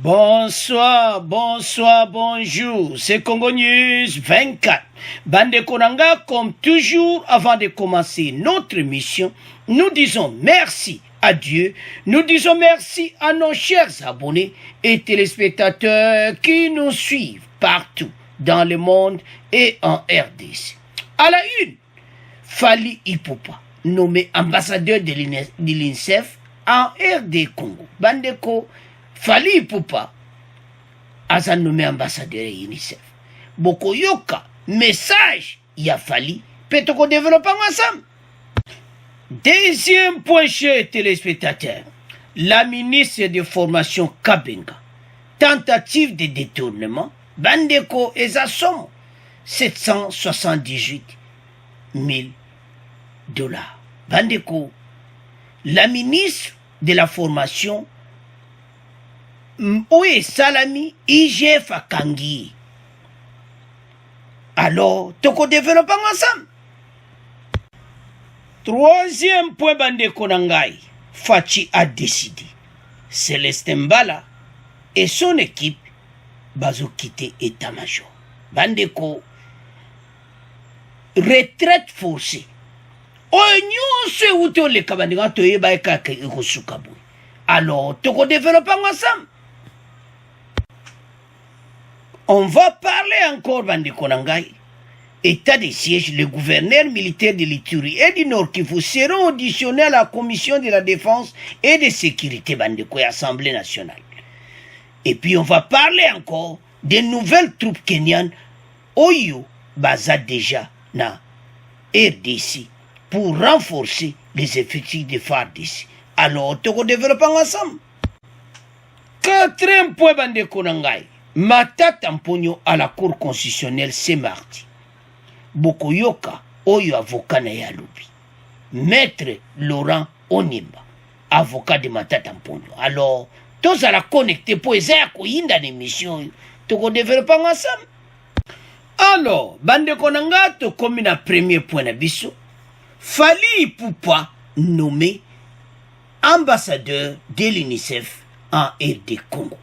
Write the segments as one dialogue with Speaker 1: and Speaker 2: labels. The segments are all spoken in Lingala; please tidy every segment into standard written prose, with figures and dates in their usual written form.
Speaker 1: Bonsoir, bonsoir, bonjour. C'est Congo News 24. Bande Konanga, comme toujours, avant de commencer notre émission, nous disons merci à Dieu. Nous disons merci à nos chers abonnés et téléspectateurs qui nous suivent partout dans le monde et en RDC. À la une, Fally Ipupa, nommé ambassadeur de l'UNICEF en RD Congo. Bandeko, Fally Ipupa a nommé ambassadeur de l'UNICEF. Boko yoka, message, il a Fally, peut-être qu'on développe ensemble. Deuxième point, chers téléspectateurs, la ministre de formation Kabenga, tentative de détournement, Bandeko et sa somme, 778 000 dollars. Bandeko, la ministre de la formation, Oye Salami, IGF à Kangi. Alors, toko développons ensemble. Troisième point, Bandeko Nangai, Fachi a décidé. Célestin Mbala et son équipe bazo quitter état-major. Bandeko, retraite forcée. Alors, toko développons ensemble. On va parler encore, Bandeko Nangai. État de siège, le gouverneur militaire de l'Ituri et du Nord Kivu seront auditionnés à la commission de la défense et de sécurité, Bandeko, et Assemblée nationale. Et puis on va parler encore des nouvelles troupes kenyanes, Oyo, Baza déjà, na RDC, pour renforcer les effectifs de FARDC. Alors, on développe ensemble. Quatrième point, Bandeko Nangai. Matata Mponyo à la Cour constitutionnelle ce mardi. Bokoyoka, Oyo avocat na Yaloubi. Maître Laurent Onimba, avocat de Matata Mponyo. Alors, tous à la connecter pour essayer de l'émission. Tout développe ensemble. Alors, Bandeko Nanga, comme un premier point de vue, Fally Ipupa nommé ambassadeur de l'UNICEF en RD Congo.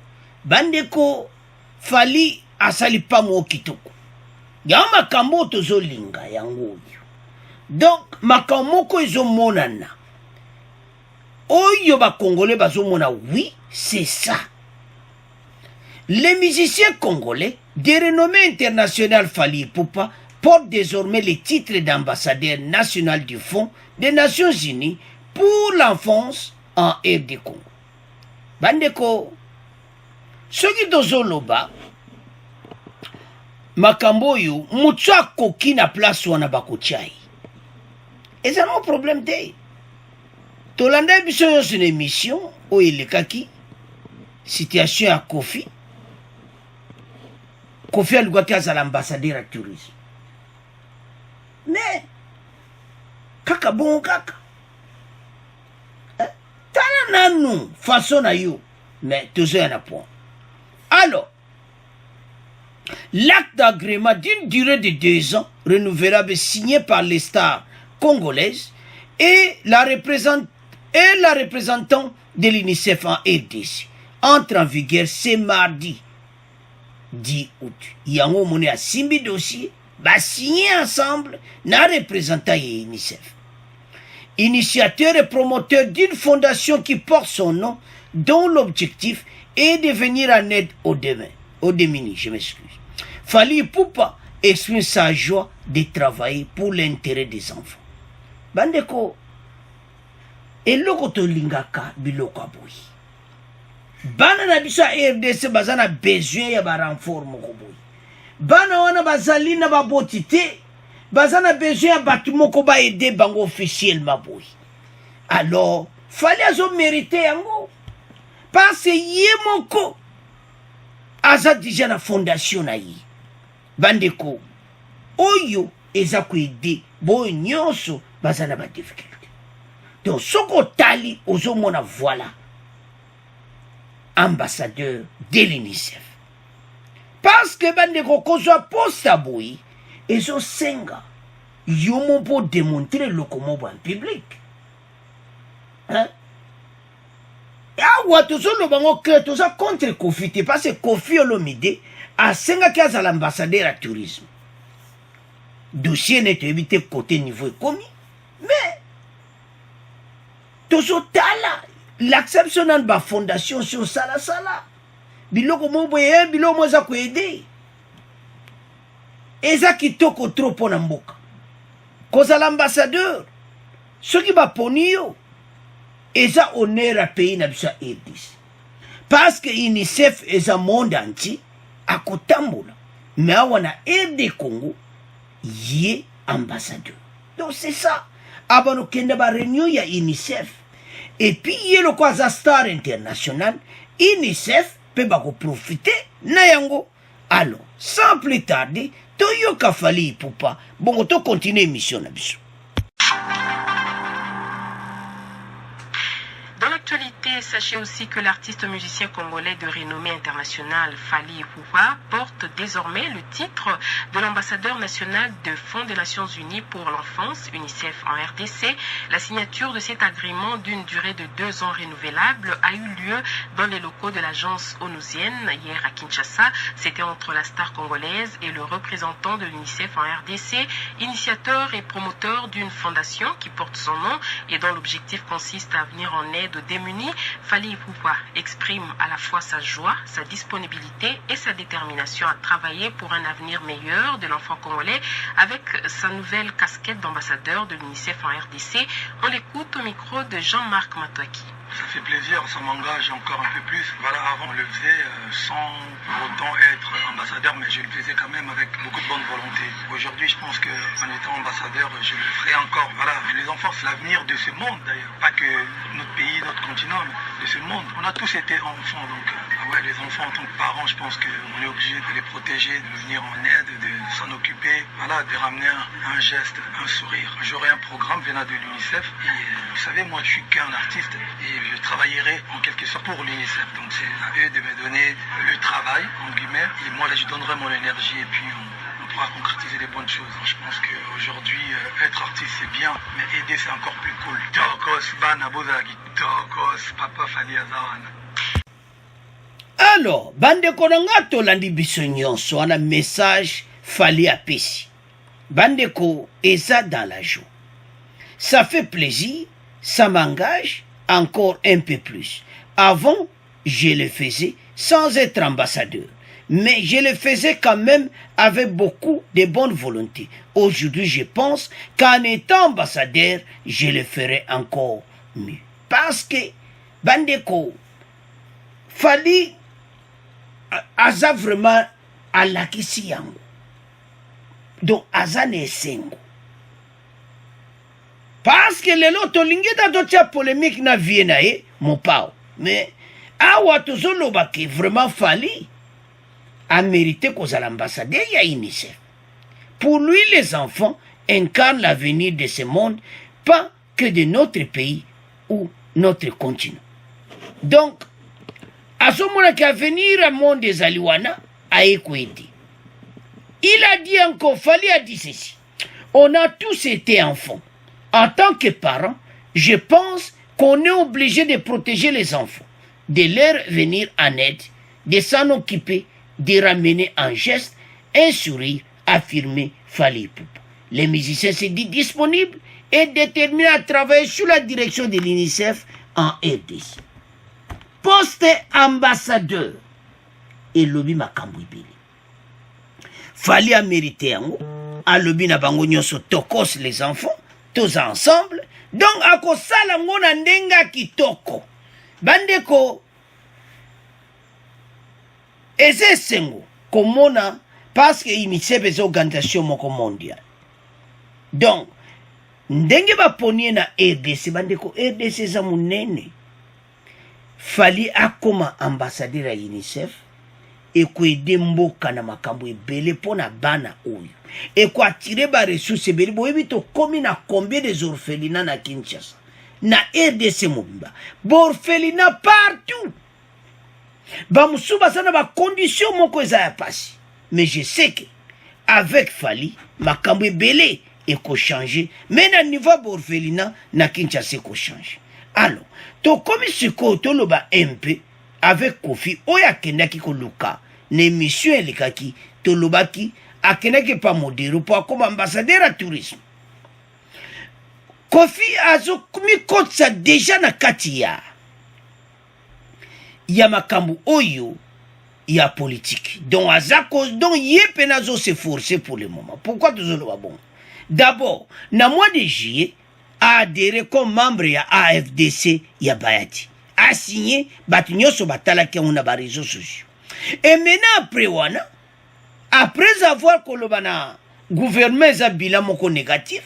Speaker 1: Bandeko Fally asali pa mo kitoko. Ya makambo tozo linga yango. Donc makambo ko izo monana. Oyo ba congolais bazo mona, oui, c'est ça. Les musiciens congolais de renommée internationale Fally Ipupa portent désormais le titre d'ambassadeur national du Fonds des Nations Unies pour l'enfance en RD Congo. Bandeko, soki tozoloba makambo oyo mutu akoki na place wana bakotiai eza no problème te. Tolanda biso nyonso na émission oyo elekaki situation ya Kofi alukaki azala ambassadeur ya tourisme, mais kaka bon kaka tala nanu façon na yo, mais tozoya na point. Alors, l'acte d'agrément d'une durée de 2 ans renouvelable signé par les stars congolaises et la représentante de l'UNICEF en RDC entre en vigueur ce mardi 10 août. Yango mone a simbi dossier, va signer ensemble na représentant de l'UNICEF. Initiateur et promoteur d'une fondation qui porte son nom, dont l'objectif est de venir en aide aux démunis, je m'excuse. Fally Ipupa exprime sa joie de travailler pour l'intérêt des enfants. Bandeko, eloko to lingaka biloko aboyi. Bana na biso RDC bazana besoin ya ba renfort moko boyi. Bana wana bazali na baboti te, bazana besoin ya batu moko ba aider bango officiellement boyi. Alors, Fally azo mériter yango. Parce que yemoko aza déjà na fondation na yi. Bandeko, oyo eza ko aider bo nyonso bazana ba difficulté. Donc soko tali ozomona voilà ambassadeur de l'UNICEF. Parce que bandeko kozwa posta boyi ezo senga yomo po démontrer le komo en public. Hein? awa tozoloba ngo ke toza contre Kofi te parce que Kofi Olomide asengaki azala ambassadeur ya tourisme dossier ne toyebi te côté niveau ekomi mais tozotala l'acception na bafondation sur salasala biloko mo boye biloko mo eza koede eza kitoko trop mpo na mboka kozala ambassadeur soki baponi yo eza honneur ya pays na biso ya RDC parce que UNICEF eza monde entier akotambola mais awa na RD Congo ye ambassadeur donc c'est ça abano kende ba réunion ya UNICEF et puis ye loko aza star international UNICEF pe bako profiter na yango alors sans plus tarder toyoka Fally Ipupa bongo to continuer émission na biso.
Speaker 2: Dans l'actualité, sachez aussi que l'artiste musicien congolais de renommée internationale Fally Ipupa porte désormais le titre de l'ambassadeur national de Fonds des Nations Unies pour l'enfance, UNICEF en RDC. La signature de cet agrément d'une durée de 2 ans renouvelable a eu lieu dans les locaux de l'agence onusienne hier à Kinshasa. C'était entre la star congolaise et le représentant de l'UNICEF en RDC, initiateur et promoteur d'une fondation qui porte son nom et dont l'objectif consiste à venir en aide aux démunis. Fally Ipupa exprime à la fois sa joie, sa disponibilité et sa détermination à travailler pour un avenir meilleur de l'enfant congolais avec sa nouvelle casquette d'ambassadeur de l'UNICEF en RDC. On l'écoute au micro de Jean-Marc Matouaki.
Speaker 3: Ça fait plaisir, ça m'engage encore un peu plus. Voilà, avant on le faisait sans pour autant être ambassadeur, mais je le faisais quand même avec beaucoup de bonne volonté. Aujourd'hui, je pense qu'en étant ambassadeur, je le ferai encore. Voilà, les enfants, c'est l'avenir de ce monde d'ailleurs. Pas que notre pays, notre continent, mais de ce monde. On a tous été enfants, donc ouais, les enfants en tant que parents, je pense qu'on est obligé de les protéger, de venir en aide, de s'en occuper, voilà, de ramener un geste, un sourire. J'aurai un programme venant de l'UNICEF et vous savez, moi je suis qu'un artiste et je travaillerai en quelque sorte pour l'UNICEF. Donc c'est à eux de me donner le travail, en guillemets, et moi là je donnerai mon énergie et puis on pourra concrétiser les bonnes choses. Je pense qu'aujourd'hui, être artiste c'est bien, mais aider c'est encore plus cool. Tokos, bana bozagi, tokos, papa Fally Azawana.
Speaker 1: Alors, bandeko na nga tolandi biso nyonso wana message Fally apesi. Bandeko eza dans la joie. Ça fait plaisir, ça m'engage encore un peu plus. Avant, je le faisais sans être ambassadeur, mais je le faisais quand même avec beaucoup de bonne volonté. Aujourd'hui, je pense qu'en étant ambassadeur, je le ferai encore mieux. Parce que, bandeko, Fally aza vraiment alakisi yango. Donc, aza na esengo. Parce que lelo tolingi totia polémique na vie na ye mopao. Mais awa tozoloba ke vraiment Fally a mérité kozala ambassadeur ya UNICEF. Pour lui, les enfants incarnent l'avenir de ce monde, pas que de notre pays ou notre continent. Donc, à ce moment qui a venir à monde des Aliwana a écouté. Il a dit encore, Fally a dit ceci. On a tous été enfants. En tant que parents, je pense qu'on est obligé de protéger les enfants, de leur venir en aide, de s'en occuper, de ramener en geste un sourire, affirmé Fally Ipupa. Les musiciens se disent disponibles et déterminés à travailler sous la direction de l'UNICEF en RDC. Poste ambassadeur et lobby makambo ibele. Fally a mérité yango, a lobby na bango nyonso tokos les enfants, tous ensemble, donc akosala ngo na ndenga kitoko. Bandeko eze sengo komona parce que UNICEF est organisation moko mondiale. Donc ndenge baponi na RDC bandeko RDC za munene. Fally akoma ambassadeur ya UNICEF ekoede mboka na makambo ebele pona bana oyo. Eko attirer ba ressources ebele boyebi to komi na combien des orphelinats na Kinshasa. Na RDC mobimba. Borphelinat partout. Ba musuba sana ba condition moko eza ya pasi. Mais je sais que avec Fally makambo ebele eko changer. Mais na niveau borphelinat na Kinshasa eko changer. Alors, tokomi siko toloba MP avec Kofi oyo akendaki koluka na émission elekaki tolobaki akendaki pa modero po akoma ambassadeur ya tourisme. Kofi azomikotisa deja na kati ya makambo oyo ya politique. Donc donc yepena zo se forcer pour le moment. Pourquoi tozoloba bon? D'abord, na mois de juillet a adhéré comme membre ya AFDC ya Bayati. A signé batu nyonso batalaki on a ba réseaux sociaux. Et maintenant après avoir koloba na gouvernement za bilan moko négatif,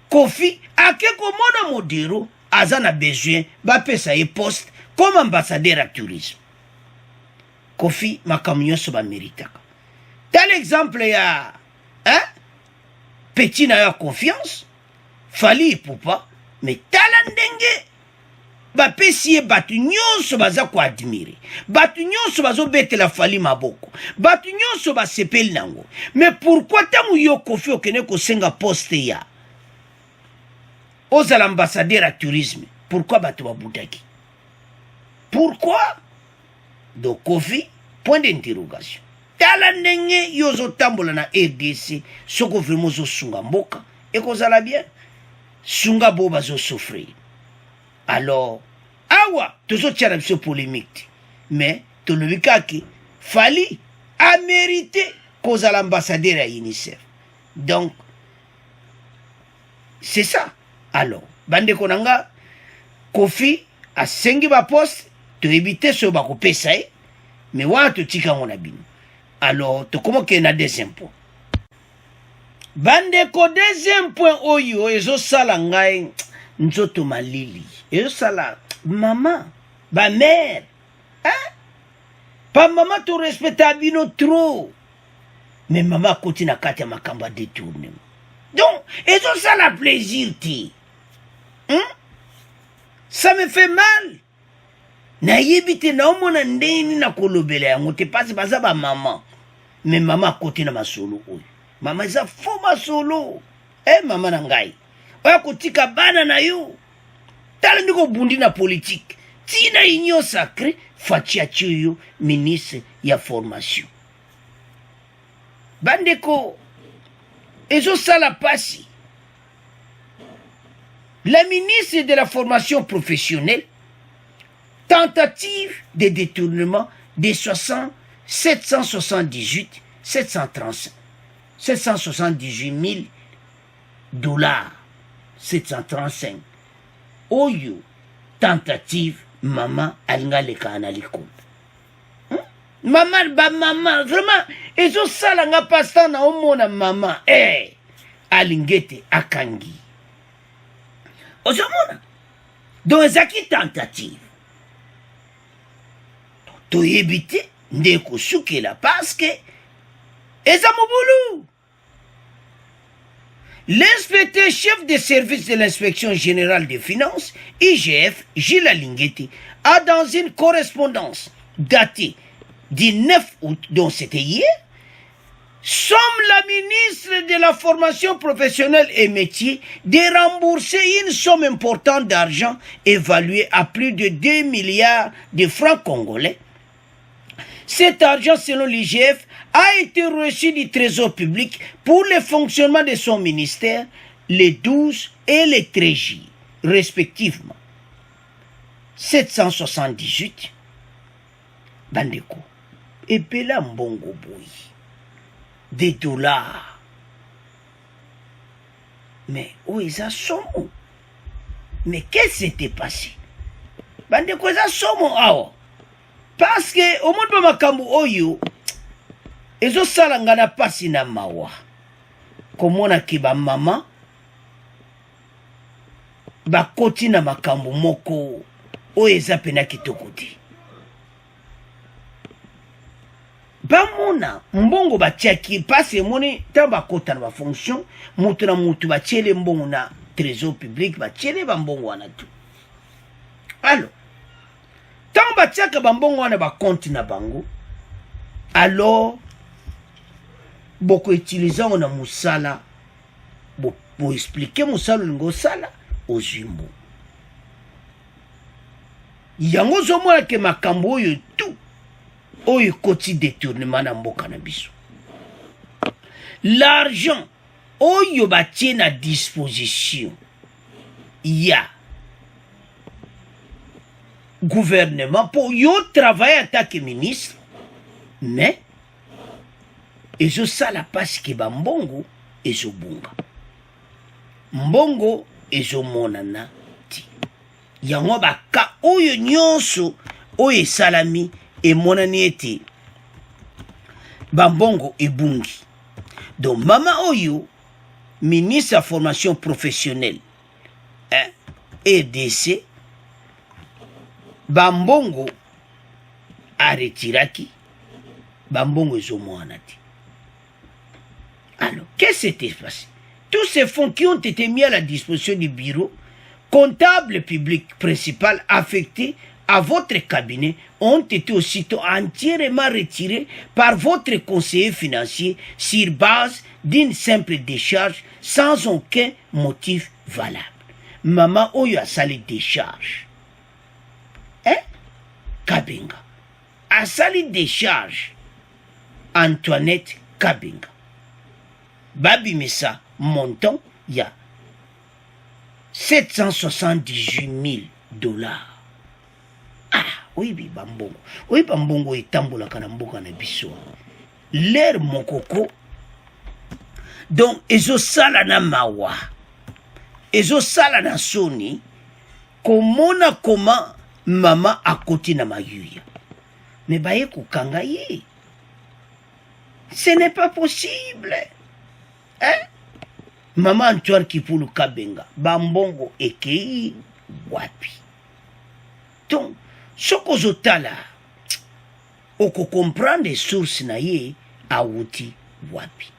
Speaker 1: Kofi akeko mona modero azana besoin ba pesa ye poste comme ambassadeur à tourisme. Kofi makambo nyonso ba méritaka. Tel exemple ya petit na ya confiance Fali Ipupa, mais tala ndenge bapesi ye batu nyonso baza ko admirer, batu nyonso bazo betela Fali maboko, batu nyonso basepeli nango. Mais pourquoi tamu yo Kofi okene ko senga poste ya aux ambassadeurs à tourisme? Pourquoi batu babutaki? Pourquoi? Donc Kofi, point d'interrogation. Tala ndenge yozo tambola na RDC soko vraiment zo sunga mboka et kozala bien sunga bo bazo souffrir. Alors awa tozo tiana biso polémique mais tolobikaki Fali a mérité kozala ambassadeur à UNICEF. Donc c'est ça. Alors bande konanga Kofi a sengi ba poste to éviter so ba ko pesa mais wa to tika ngona bino. Alors, tu comment qu'il y a deuxième point. Bandeko deuxième point oyo ezo sala ngai nzoto malili. Ezo sala maman, ba mère. Hein? Pas maman tu respecte abino trop. Mais maman continue à kati makamba détourner. Donc, ezo sala plaisir ti. Hein? Ça me fait mal. Na yebite na omona ndeni na kolobela yango te pasi baza ba maman. Mais maman côté na masolo oyo. Maman za fo masolo. Maman na ngai. Oya kotika bana na yo. Tala ndiko bundi na politique. Tina union sacré fatia chiyo ministre ya formation. Bandeko ezo sala pasi. La ministre de la formation professionnelle tentative de détournement des 778 735 778 000 $, 735. Oyo tentative maman alinga leka na likolo. Maman vraiment ezo sala nga pasta na omona maman alingete akangi. Ozomona. Donc ezaki tentative. To éviter ndeko soukela parce que Ezamobulu. L'inspecteur chef de service de l'inspection générale des finances, IGF, Gilles Alingeti, a dans une correspondance datée du 9 août, dont c'était hier, somme la ministre de la formation professionnelle et métier de rembourser une somme importante d'argent évaluée à plus de 2 milliards de francs congolais. Cet argent, selon l'IGF, a été reçu du Trésor public pour le fonctionnement de son ministère les 12 et les 13 juillet, respectivement. 778 bandeko epela mbongo boy des dollars. Mais où est ça somo? Mais qu'est-ce qui s'était passé? Bandeko ça somo awa. Parce que au monde makambu oyo ezo salanga na pasi na mawa. Komona ki ba mama ba koti na makambu moko oyo eza pena kitoko te. Bamona mbongo batiaki pasi moni tamba kota na ba fonction mutu na mutu batiele mbongo na trésor public batiele ba mbongo wana tu. Alors tant batiaka ba mbongo wana ba compte na bango, alors boko utiliser on a musala bo expliquer musala ngo sala aux jumeaux. yango zomona ke makambo oyo tout oyo koti détournement na mboka na biso. L'argent oyo batie na disposition ya gouvernement pour yo travailler en tant que ministre, mais ezo sala parce que bambongo ezo bunga mbongo ezo monana ti yango baka oyo nyonso oyo salami e monani ete bambongo ebungi. Donc mama oyo ministre de formation professionnelle EDC bambongo a retiraki bambongo ezomwana ti. Alors, qu'est-ce qui s'est passé? Tous ces fonds qui ont été mis à la disposition du bureau comptable public principal affectés à votre cabinet ont été aussitôt entièrement retirés par votre conseiller financier sur base d'une simple décharge sans aucun motif valable. Maman oyo a sali décharge. Kabenga. A sali décharge. Antoinette Kabenga. Babi Messa, montant, il y a 778 $. Ah, oui, bambongo. Oui, bambongo est tambola kanamboka na biso. L'air mokoko. Donc, ezo sala na mawa. Ezo sala na soni. Komona koma mama akoti na mayuya. Mais baye kukanga ye. Ce n'est pas possible. Hein? Maman Antoine Kipulu Kabenga, bambongo ekei wapi. Donc, soko zotala, oko comprendre source na ye, awuti wapi.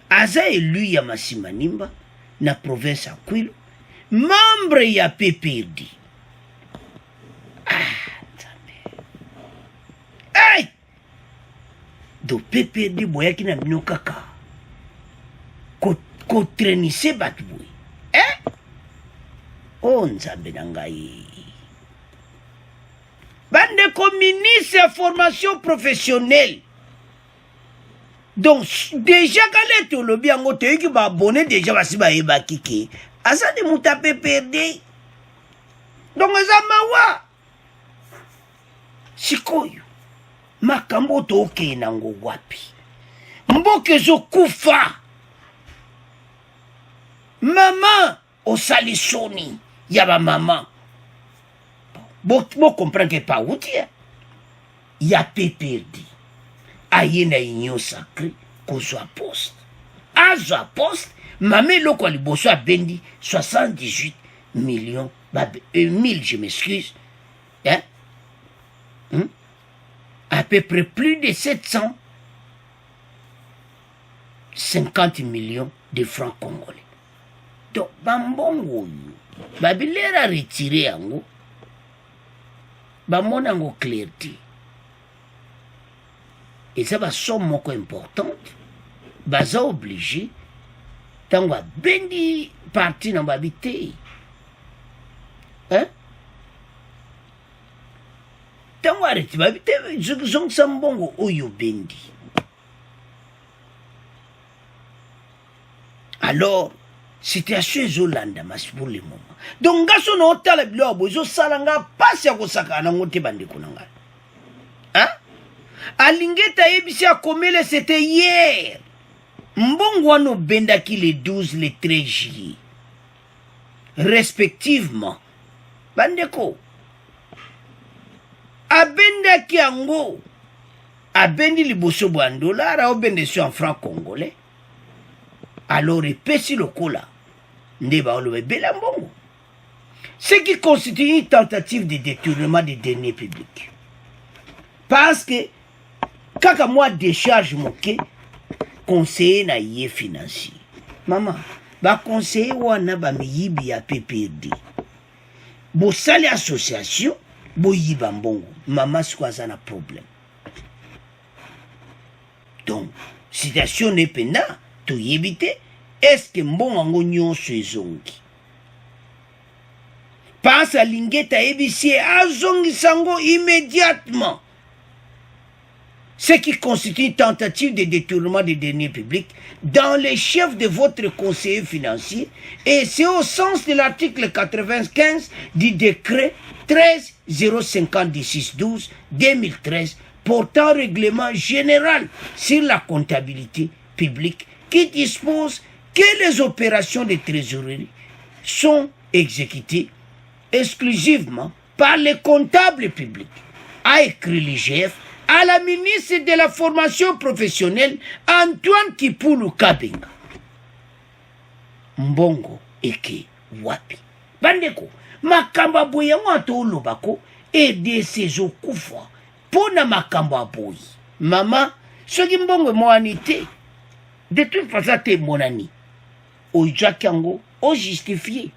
Speaker 1: Aza élu ya Masimanimba, na province ya Kwilu, membre ya PPRD. Hey! Do PPRD boyaki na bino kaka. Kotrenise batu boy. Oh nzambe na ngai. Bande ministre de formation professionnelle. Donc déjà quand les lobby en côté qui va abonner déjà basi ba yeba kike. Asa de muta PPRD. Donc ezamawa. Sikoyo. Makambo to oke nango wapi. Mboke zo kufa. Maman osali soni yaba maman. Bon comprendre que pas où dire. Ya PPRD. Aye na union sacrée kozwa poste. Azwa poste, mamé loko liboso a bendi 78 millions 1000 je m'excuse. Hein? À peu près plus de 750 millions de francs congolais. Donc, bambongo yu, babilera retiré yango, bamonango clarté. Et ça va somme moko importante, baza obligé, tango bendi parti na babité. Hein? Tango arrêté babité, zong sambongo oyo bendi. Alors, situation ezolanda masi pour le moment. Donc ngaso no tala bilobo ezosala nga pasi ya kosaka na ngote bandeko na ngai. Hein? Alingeta yebisi akomele c'était hier. Mbongo wana bendaki le 12 le 13 juillet. Respectivement. Bandeko. Abendaki yango. Abendi liboso bwa $, aobende sur en francs congolais. Alors epesi lokola. Ce qui constitue une tentative de détournement des deniers publics. Parce que, quand moi décharge mon conseiller na yé financier. Maman, conseiller wana miyibi ya PPRD. Bo sali association, bo yiba mbongo. Maman, c'est quoi ça na problème? Donc, situation n'est pas là, tout yébite. Est-ce que mbongo nyonso ezongi? pense à Lingeta ABC, Azongisango immédiatement. Ce qui constitue une tentative de détournement des deniers publics dans les chefs de votre conseiller financier, et c'est au sens de l'article 95 du décret 13-056-12-2013 portant règlement général sur la comptabilité publique qui dispose que les opérations de trésorerie sont exécutées exclusivement par les comptables publics, a écrit l'IGF à la ministre de la formation professionnelle Antoine Kipulu Kabenga. Mbongo eke wapi bandeko makambo aboyi yango atolobako EDC zokufa pona makambo aboyi mama soki mbongo moani te de toute façon te monani oyjaki yango ojustifié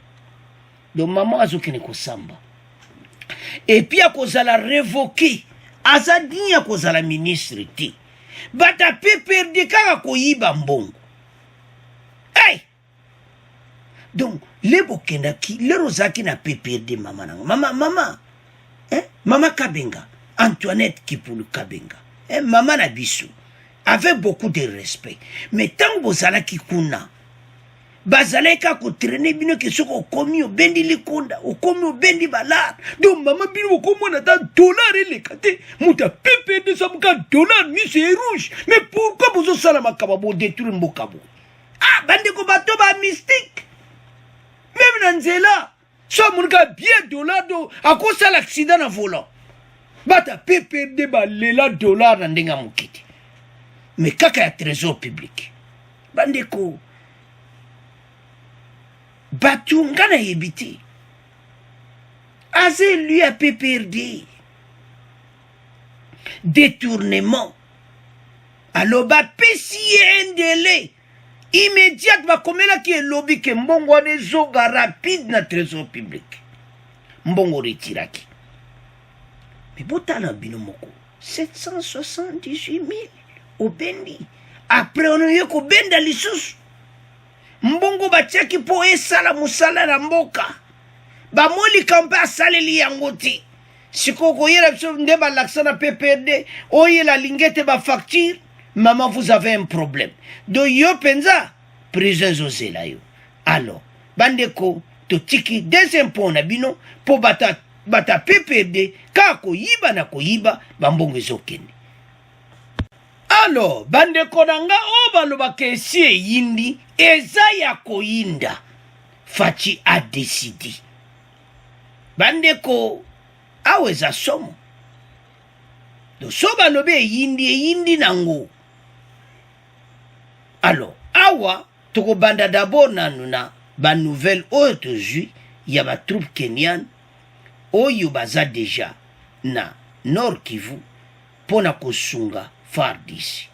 Speaker 1: donc maman azokene kosamba et puis akozala révoqué azadi akozala ministre te bata pe perdi kaka koyiba mbongo hey! Donc lebo kendaki lero zaki na pe perdi mama nanga mama mama Kabenga Antoinette Kipulu Kabenga mama na biso avec beaucoup de respect mais tant bozala ki kuna bazaleka ko traîner bino ke soko komi obendi likonda okomi obendi balar donc mama bino okomona ta dollar elekate muta pepe de sa muka dollar ni c'est rouge mais pourquoi bozo sala makaba bo détruire mbokabo bande ko bato ba mystique même na nzela so muka bien dollar do akosa l'accident na volant bata pepe de ba lela dollar na ndenga mukiti mais kaka ya trésor public bande ko Batunga na yebiti. Aze lui a PPRD. Détournement. Alors ba pesiye un délai. Immédiat ba komela ki lobby ke mbongo ne zoga rapide na trésor public. Mbongo retiraki. Mais botala bino moko. 778 000 au bendi. Après on a eu ko benda lisusu. Mbongo batiaki po esala musala na mboka bamoli kampa asaleli yango te sikoko yela biso nde balakisa na PPRD oyela lingete ba facture maman vous avez un problème do yo penza prison zozela yo alors bandeko totiki deuxième point na bino po bata PPRD ka koyiba na koyiba bambongo ezokende. Alors, bandeko nanga balobaka esi eyindi eza ya koyinda Fachi a décidé. Bandeko awe eza somo. Do so balobe yindi nango. Alors, awa toko banda d'abord nanuna ba nouvelle oyo tozui ya ba troupe kenyan oyo baza déjà na Nord Kivu pona kosunga FARDC.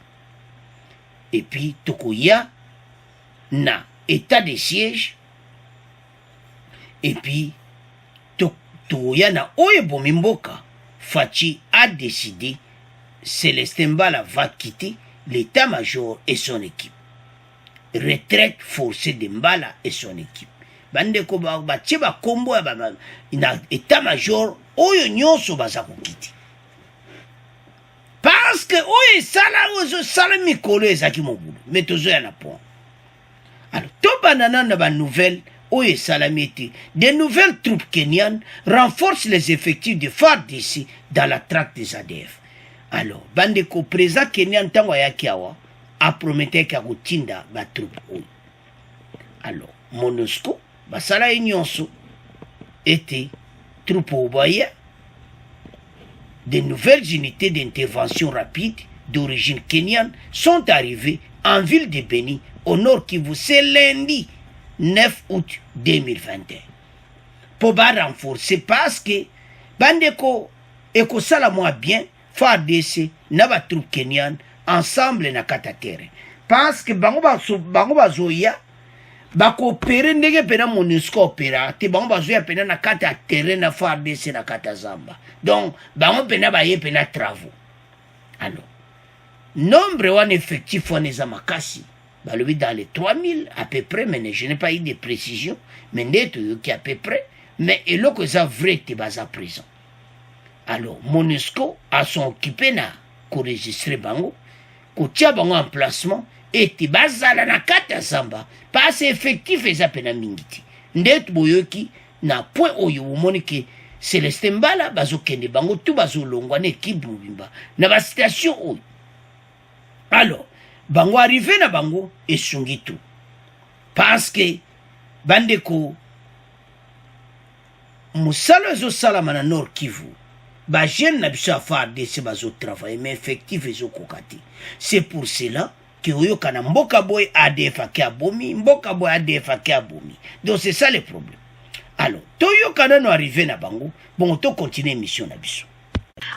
Speaker 1: Et puis tokoya na état de siège. Et puis tokoya na oyo bomimboka. Fachi a décidé, Célestin Mbala va quitter l'état-major et son équipe. Retraite forcée de Mbala et son équipe. Bandeko batie ba kombo ya na état-major oyo nyonso baza kokiti. Parce que oyo sala mikolo ezaki mobulu mais tozoya na point. Alors to banana na ba nouvelle oyo salami ete des nouvelles troupes kenyanes renforcent les effectifs de FARDC dans la traque des ADF. Alors bandeko président kenyan tango ayaki awa a prometté ka kotinda ba troupe oyo. Alors MONUSCO basala nyonso ete troupe oboya de nouvelles unités d'intervention rapide d'origine kenyane sont arrivées en ville de Beni, au nord Kivu, c'est lundi 9 août 2021. Pour renforcer parce que bandeko ekosala moi bien FARDC na ba troupe kenyane ensemble na kata terrain. Parce que bango bazoya bakopere ndenge pena MONUSCO opera te bango bazoya pena na kata terrain na FARDC na kata zamba. Donc bango pena baye pena travaux. Alors nombre wan effectif wan eza makasi balobi dans les 3000 à peu près, mais je n'ai pas eu de précision, mais neto yoki à peu près mais eloko eza vrai te baza présent. Alors MONUSCO a son occupé na koregistre bango kotia bango en placement ete bazala na kati ya zamba pasi effectif eza pena mingi te nde boyoki na point oyo bomoni ke Celestin Mbala bazokende bango tu bazolongwa na ekipe mobimba na basituation oyo. Alors bango arrivé na bango esungi tu parce que bandeko musala ezosalama na Nord Kivu bagene na biso ya FARDC bazotravaille mais effectif ezokoka te. C'est pour cela que oyoka na mboka boy ADF ake abomi mboka boy ADF ake abomi. Donc c'est ça le problème. Alors toyoka nano arrivé na bango bon to continuer mission na biso.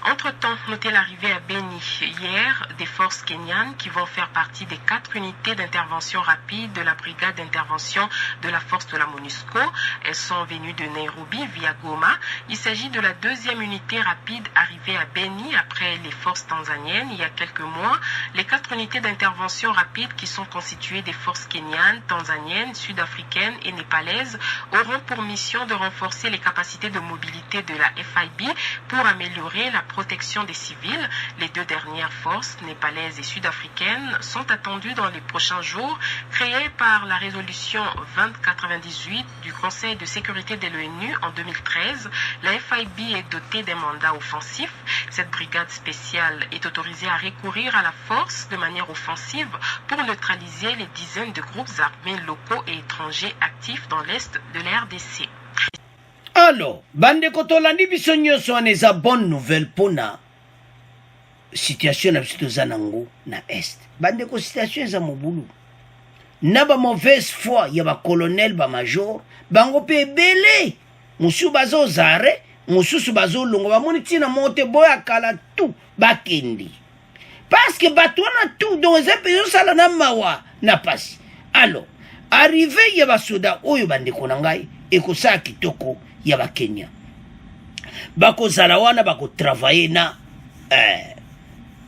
Speaker 2: Entre-temps, notez l'arrivée à Beni hier des forces kenyanes qui vont faire partie des 4 unités d'intervention rapide de la brigade d'intervention de la force de la MONUSCO. Elles sont venues de Nairobi via Goma. Il s'agit de la 2e unité rapide arrivée à Beni après les forces tanzaniennes il y a quelques mois. Les 4 unités d'intervention rapide qui sont constituées des forces kenyanes, tanzaniennes, sud-africaines et népalaises auront pour mission de renforcer les capacités de mobilité de la FIB pour améliorer la protection des civils. Les 2 dernières forces, népalaises et sud-africaines, sont attendues dans les prochains jours. Créées par la résolution 2098 du Conseil de sécurité de l'ONU en 2013, la FIB est dotée d'un mandat offensif. Cette brigade spéciale est autorisée à recourir à la force de manière offensive pour neutraliser les dizaines de groupes armés locaux et étrangers actifs dans l'est de la RDC.
Speaker 1: Alors, bandeko tolandi biso nyonso wana eza bonne nouvelle pona situation na biso toza nango na est. Bandeko situation eza mobulu na ba mauvaise foi ya ba colonel ba major bango pe ebele mosusu bazozare mosusu bazolongo bamoni ntina mote boya kala tu bakende parce que bato wana tu donc eza mpe ezosala na mawa na pasi. Alors arrivé ya basoda oyo bandeko na ngai ekosala kitoko ya ba Kenya bakozala wana bakotravailler na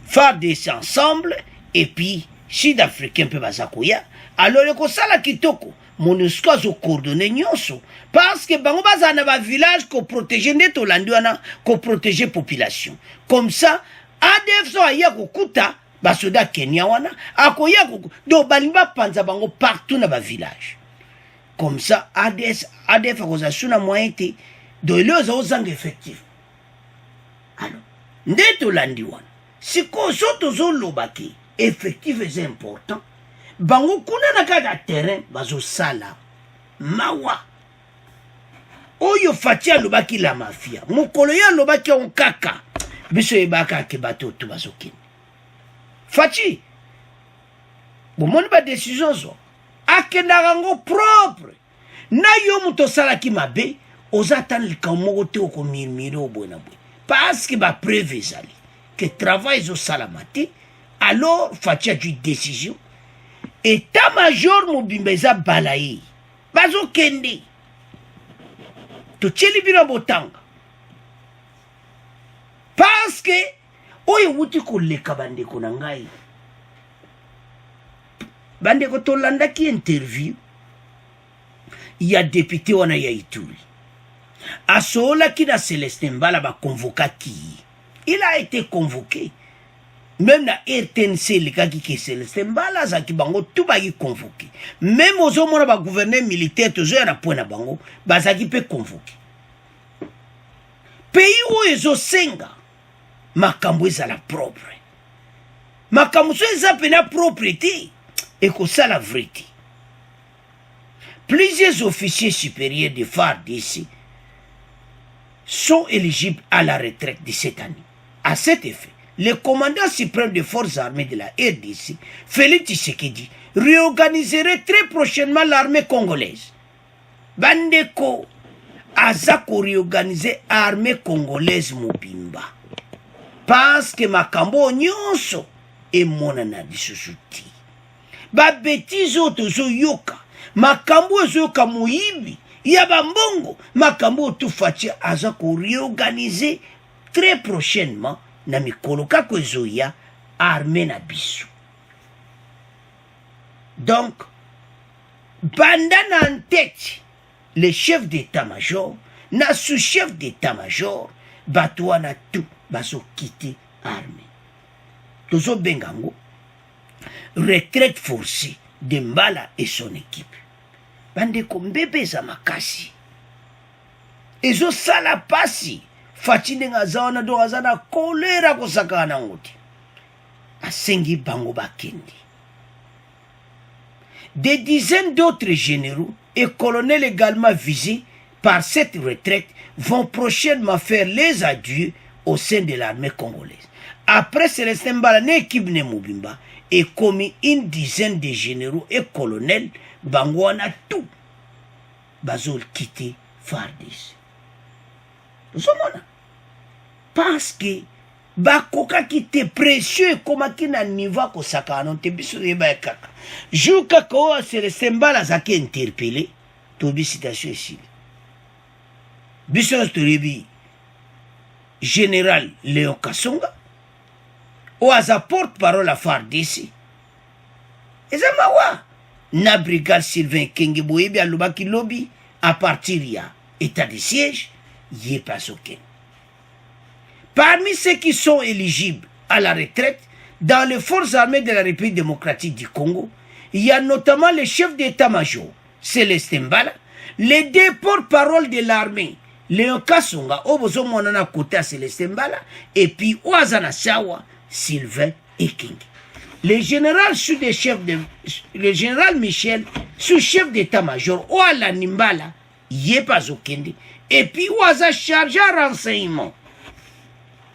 Speaker 1: FARDC ensemble et puis sud-africain mpe baza koya. Alors ekosala kitoko MONUSCO azocoordonne nyonso parce que bango bazala na bavillage koprotege nde tolandi wana koprotege population comme ça ADF so aya kokuta basoda Kenya wana akoya donc balingi bapanza bango partout na bavillage. Comme ça, ADF a suna moyen de les ozang effectif. Alors, ndeto landiwan. Si koso tozo lobaki, effectif est important. Bango kuna na kaka terrain bazo sala. Mawa. Oyo fatia lobaki la mafia. Mukolo ya lobaki on kaka. Biso ebaka ke bato tu bazokin. Fachi. Bomoni ba décision zo. Akendarango propre na yo muto salaki mabe ozatan likamoko te okomirmire obwena bwe parce que ba preuve ezali que travail zo salamati. Alors fatia du décision état major mobimba eza balaye bazokende totieli bino botanga parce que oyo wuti koleka bandeko na ngai bandeko tolandaki interview ya député wana ya Ituri asolaki na Celestin Mbala bakonvokaki. Il a été convoqué même na RTNC lekaki ke Celestin Mbala azaki bango tout baki convoqué même ozomona ba gouverneur militaire tozoya na point na bango bazaki pe convoqué. Pays oyo ezosenga makambo ezala propre makambo so eza pena propriété et que ça la vérité. Plusieurs officiers supérieurs de FARDC sont éligibles à la retraite de cette année. À cet effet, le commandant suprême des forces armées de la RDC, Félix Tshisekedi, réorganiserait très prochainement l'armée congolaise. Bandeko azako réorganiser l'armée congolaise mobimba. Parce que makambo nyonso et monana disusuti. Ba bêtise otozo yoka makambo ezoyoka moyibi ya bambongo makambo otufatia aza ko réorganiser très prochainement na mikolo kako ezoya armée na biso. Donc banda na en tête le chef d'état-major na sous-chef d'état-major bato wana tout bazokite armée tozobenga ngo retraite forcée de Mbala et son équipe bandeko mbebe eza makasi ezosala pasi faci ndenge aza wana do aza na kolera kosakana nango te asengi bango bakendi. Des dizaines d'autres généraux et colonels également visés par cette retraite vont prochainement faire les adieux au sein de l'armée congolaise. Après Célestin Mbala, l'équipe Nemubimba est commis une dizaine de généraux et colonels Bangwana tout. Bazol quitté Fardis. Parce que bakoka qui était précieux comme qui na niveau ko sakano te biso yeba kaka. Juka ko Célestin Mbala zaki interpellé. Tobi citation ici. Biso Tobi général Léon Kasonga ou à sa porte-parole à Fardis. Et ça mawa na brigade Sylvain Kengeboyebi à Lubaki Lobby à partir ya état de siège yé pas aucun. Parmi ceux qui sont éligibles à la retraite dans les forces armées de la République démocratique du Congo, il y a notamment le chef d'état-major, Célestin Mbala, les deux porte-parole de l'armée, Léon Kasonga, Obozo Monana Kota Célestin Mbala, et puis Ouazana Sawa, Sylvain Eking. Le général Michel, sous-chef d'état-major, Ouala Nimbala, Yepa Zokende, et puis Ouaza chargé à renseignement.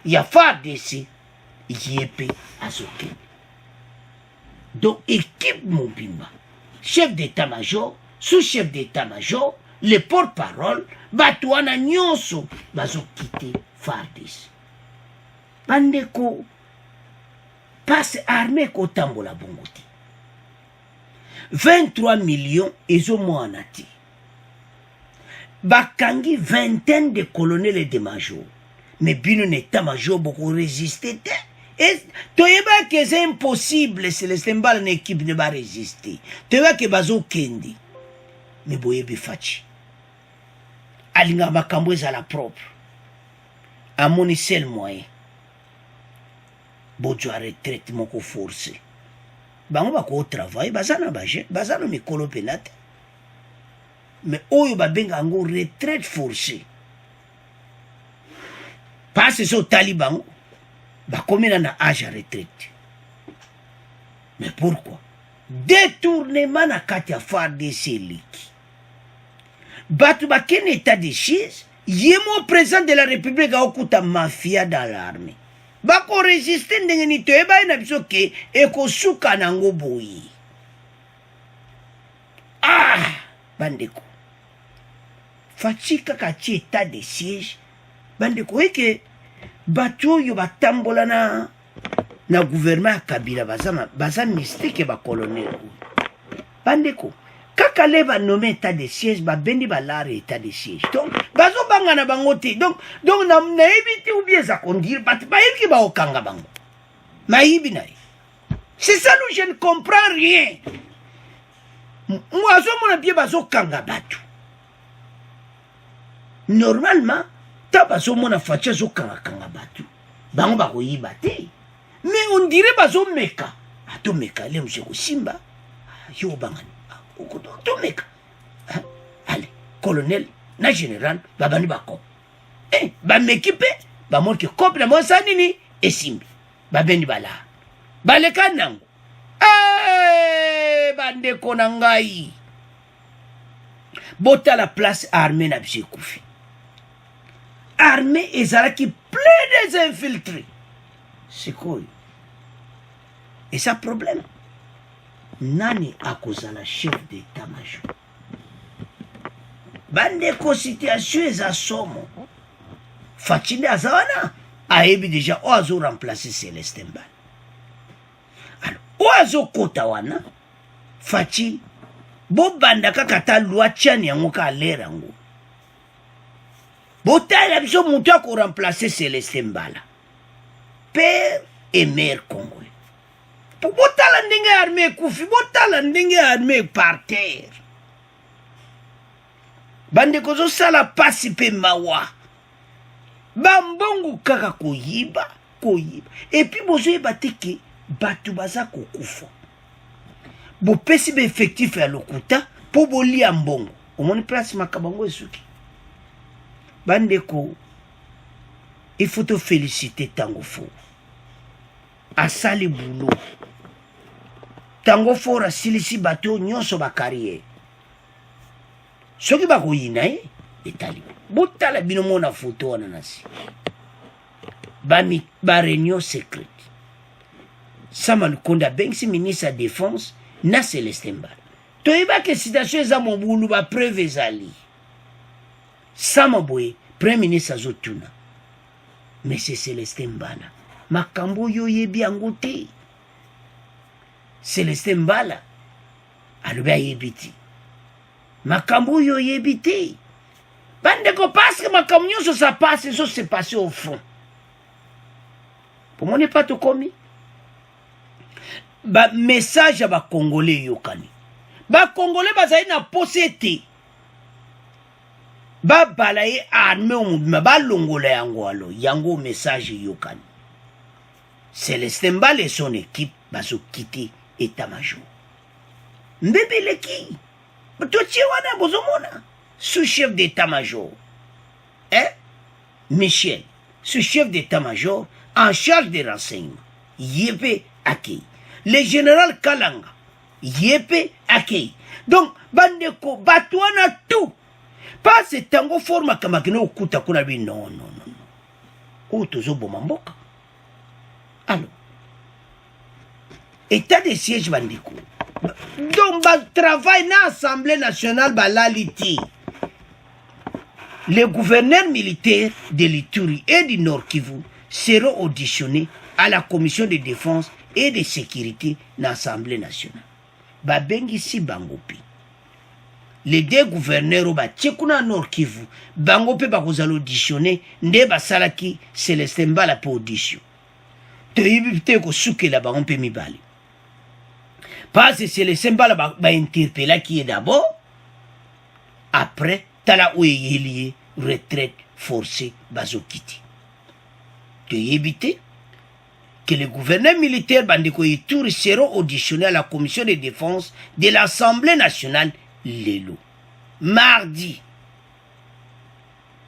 Speaker 1: Il y a Fardis, Yépé Azokende. Donc, équipe Mobimba, chef d'état-major, sous-chef d'état-major, les porte-parole, Batouana Nyonso, Bazokite Fardis. Bandeko, passe armée Kotambola Bongoti. 23 millions et au moins en ati. Bakangi vingtaine de colonels et de majors. Mais bino n'état-major beaucoup résisté. Et toyeba que c'est impossible, Célestin Mbala une équipe ne va résister. Toyeba que bazo kendi. Mais boyebi fachi. Alinga makambo à la propre. A mon seul moyen. Bojo a retraite moko forcé. Bango bako au travail, bazana baje, bazana mikolo penate. Mais oyo babenga ango retraite forcée. Parce que Taliban, comme il a âge à retraite. Mais pourquoi? Détournement à Katia Fardis Seliki. Batu baken état de siège, yémo président de la République a okuta mafia dans l'armée. Bako résister ndengeni toeba ina bisoke eko suka nango boyi. Ah, bandeko. Fachika kati état de siège. Bandeko eke bato yo batambola na gouvernement Kabila baza mystique ba colonel. Bandeko kaka leba nommé état de siège ba bendi ba lare état de siège. Donc bazo banga na bangote. Donc na éviter ou bien ça conduire bat ba yiki ba okanga bango. Maïbi na. C'est ça où je ne comprends rien. Moi zo mona bien bazo kanga batu. Normalement bazo mona facha zo kanga batu. Bango ba ko yiba te. Mais on dirait bazo meka. Ato meka le mse ko simba. Yo bangani. To meka. Allez, colonel, na général, babani bako. Ba m'équipe, ba monke copie na mo sanini et simbi. Ba bendi bala. Ba le kanango. Bande konangai. Bota la place armée na bise koufi. Armée ezalaki plein des infiltrés. C'est quoi? Et ça problème. Nani akozala chef d'état-major. Bande ko situation eza somo. Fatine azawana ayebi déjà oazo remplacer Célestin Mbala. Alors oazo kota wana Fachi bo banda kaka ta loi tiani yango ka lera ngo. Botala biso mutu ko remplacer Célestin Mbala. Père et mère congolais. Pour botala ndenge armée koufi, botala ndenge armée par terre. bandeko ozosala pasi mpe mawa bambongo kaka koyiba epuis bozoyeba te ke bato baza kokufa bopesi baeffectif ya lokuta mpo bolia mbongo omoni place makambo yango esuki bandeko il faut te féliciter Tango Fort asali bulo Tango Fort asilisi bato nyonso bakariere soki bakoyina ye etali botala bino mona foto wana nasi ba réunion secrète Sama Lukonde abengisi ministre ya défense na Celestin Mbala toyebaki situation eza mobulu bapreuve ezali sama boye premier ministre azotuna Monsieur Celestin Mbala makambo oyo oyebi yango te Celestin Mbala alobi ayebi te makambo oyo oyebi te bandeko parce que makambo nyonso ça passe eso se passe au fond pomone pas tokomi ba message ya bakongolais yokani bakongolais bazali na pose te babala ye arme omobima balongola yango alo yango message yokani Celestin Mbala et son équipe bazokite état-major mbebeleki totie wana bozomona sous-chef d'état-major Michel sous-chef d'état-major en charge des renseignements yépe accueil le général Kalanga yépe accueil donc bandeko batwana tout pas ce Tango Fort makamaki na okuta kuna bi non o tozoboma mboka alors état de siège bandeko donc travail na Assemblée nationale balaliti les gouverneurs militaires de l'Ituri et du Nord Kivu seront auditionnés à la commission de défense et de sécurité dans l'Assemblée nationale. Babengisi Bangopi. Les deux gouverneurs au Tchekuna Nord Kivu, Bangopi bakozalo auditionné, nde basalaki Celestin Mbala pour audition. Te ko souke la Bangopi mibali. Parce que Celestin Mbala ba interpella qui est d'abord, après, tala ou lié retraite forcée bazokiti. De éviter que les gouverneurs militaires bandeko Ituri seront auditionnés à la commission de défense de l'Assemblée nationale lelo. Mardi,